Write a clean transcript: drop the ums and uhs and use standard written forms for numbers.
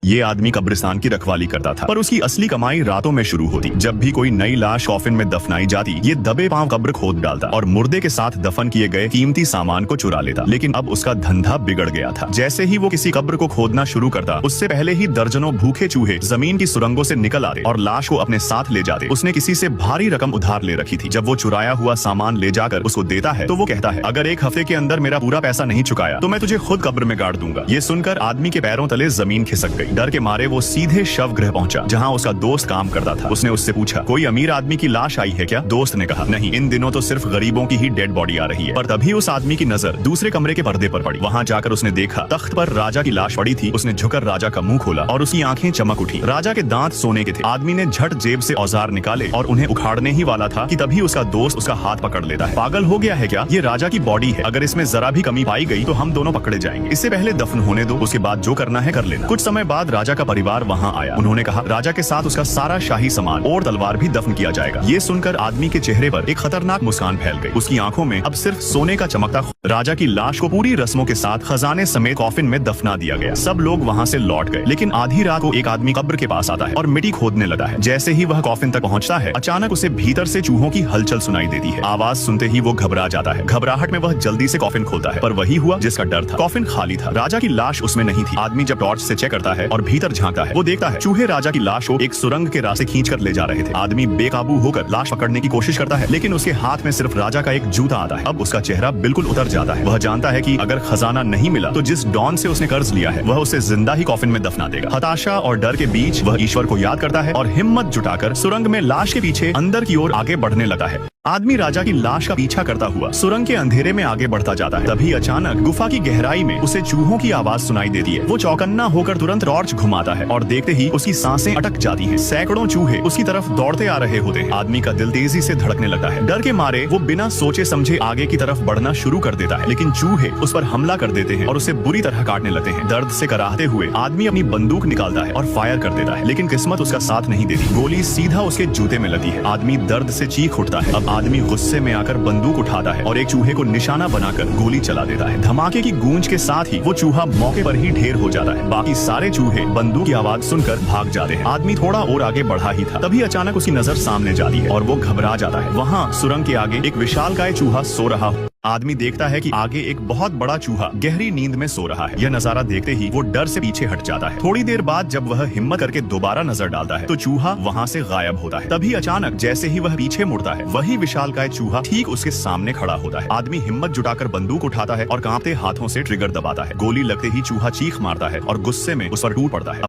ये आदमी कब्रिस्तान की रखवाली करता था, पर उसकी असली कमाई रातों में शुरू होती। जब भी कोई नई लाश कॉफिन में दफनाई जाती, ये दबे पांव कब्र खोद डालता और मुर्दे के साथ दफन किए गए कीमती सामान को चुरा लेता। लेकिन अब उसका धंधा बिगड़ गया था। जैसे ही वो किसी कब्र को खोदना शुरू करता, उससे पहले ही दर्जनों भूखे चूहे जमीन की सुरंगों से निकल आते और लाश को अपने साथ ले जाते। उसने किसी से भारी रकम उधार ले रखी थी। जब वो चुराया हुआ सामान ले जाकर उसको देता है तो वो कहता है, अगर एक हफ्ते के अंदर मेरा पूरा पैसा नहीं चुकाया तो मैं तुझे खुद कब्र में गाड़ दूंगा। ये सुनकर आदमी के पैरों तले जमीन खिसक गई। डर के मारे वो सीधे शव गृह पहुंचा, जहां उसका दोस्त काम करता था। उसने उससे पूछा, कोई अमीर आदमी की लाश आई है क्या? दोस्त ने कहा, नहीं, इन दिनों तो सिर्फ गरीबों की ही डेड बॉडी आ रही है। पर तभी उस आदमी की नजर दूसरे कमरे के पर्दे पर पड़ी। वहां जाकर उसने देखा, तख्त पर राजा की लाश पड़ी थी। उसने झुकर राजा का मुंह खोला और उसकी आंखें चमक उठी। राजा के दांत सोने के थे। आदमी ने झट जेब से औजार निकाले और उन्हें उखाड़ने ही वाला था कि तभी उसका दोस्त उसका हाथ पकड़ लेता है। पागल हो गया है क्या? ये राजा की बॉडी है, अगर इसमें जरा भी कमी पाई गई तो हम दोनों पकड़े जाएंगे। इससे पहले दफन होने दो, उसके बाद जो करना है कर लेना। कुछ समय बाद राजा का परिवार वहां आया। उन्होंने कहा, राजा के साथ उसका सारा शाही सामान और तलवार भी दफन किया जाएगा। ये सुनकर आदमी के चेहरे पर एक खतरनाक मुस्कान फैल गई। उसकी आंखों में अब सिर्फ सोने का चमकता। राजा की लाश को पूरी रस्मों के साथ खजाने समेत कॉफिन में दफना दिया गया। सब लोग वहां से लौट गए। लेकिन आधी रात को एक आदमी कब्र के पास आता है और मिट्टी खोदने लगा है। जैसे ही वह कॉफिन तक पहुंचता है, अचानक उसे भीतर से चूहों की हलचल सुनाई देती है। आवाज सुनते ही वो घबरा जाता है। घबराहट में वह जल्दी से कॉफिन खोलता है, पर वही हुआ जिसका डर था। कॉफिन खाली था। राजा की लाश उसमें नहीं थी। आदमी जब टॉर्च से चेक करता है और भीतर झांकता है, वो देखता है चूहे राजा की लाश को एक सुरंग के रास्ते खींच कर ले जा रहे थे। आदमी बेकाबू होकर लाश पकड़ने की कोशिश करता है, लेकिन उसके हाथ में सिर्फ राजा का एक जूता आता है। अब उसका चेहरा बिल्कुल उतर जाता है। वह जानता है कि अगर खजाना नहीं मिला तो जिस डॉन से उसने कर्ज लिया है वह उसे जिंदा ही कॉफिन में दफना देगा। हताशा और डर के बीच वह ईश्वर को याद करता है और हिम्मत जुटाकर सुरंग में लाश के पीछे अंदर की ओर आगे बढ़ने लगा है। आदमी राजा की लाश का पीछा करता हुआ सुरंग के अंधेरे में आगे बढ़ता जाता है। तभी अचानक गुफा की गहराई में उसे चूहों की आवाज सुनाई देती है। वो चौकन्ना होकर तुरंत टॉर्च घुमाता है और देखते ही उसकी सांसें अटक जाती हैं। सैकड़ों चूहे उसकी तरफ दौड़ते आ रहे होते हैं। आदमी का दिल तेजी से धड़कने लगता है। डर के मारे वो बिना सोचे समझे आगे की तरफ बढ़ना शुरू कर देता है, लेकिन चूहे उस पर हमला कर देते हैं और उसे बुरी तरह काटने लगते हैं। दर्द से कराहते हुए आदमी अपनी बंदूक निकालता है और फायर कर देता है, लेकिन किस्मत उसका साथ नहीं देती। गोली सीधा उसके जूते में लगती है। आदमी दर्द से चीख उठता है। अब आदमी गुस्से में आकर बंदूक उठाता है और एक चूहे को निशाना बनाकर गोली चला देता है। धमाके की गूंज के साथ ही वो चूहा मौके पर ही ढेर हो जाता है। बाकी सारे चूहे बंदूक की आवाज सुनकर भाग जाते हैं। आदमी थोड़ा और आगे बढ़ा ही था, तभी अचानक उसकी नजर सामने जाती है और वो घबरा जाता है। वहाँ सुरंग के आगे एक विशालकाय चूहा सो रहा। आदमी देखता है कि आगे एक बहुत बड़ा चूहा गहरी नींद में सो रहा है। यह नजारा देखते ही वो डर से पीछे हट जाता है। थोड़ी देर बाद जब वह हिम्मत करके दोबारा नजर डालता है तो चूहा वहां से गायब होता है। तभी अचानक जैसे ही वह पीछे मुड़ता है, वही विशालकाय चूहा ठीक उसके सामने खड़ा होता है। आदमी हिम्मत जुटाकर बंदूक उठाता है और कांपते हाथों से ट्रिगर दबाता है। गोली लगते ही चूहा चीख मारता है और गुस्से में उस पर टूट पड़ता है।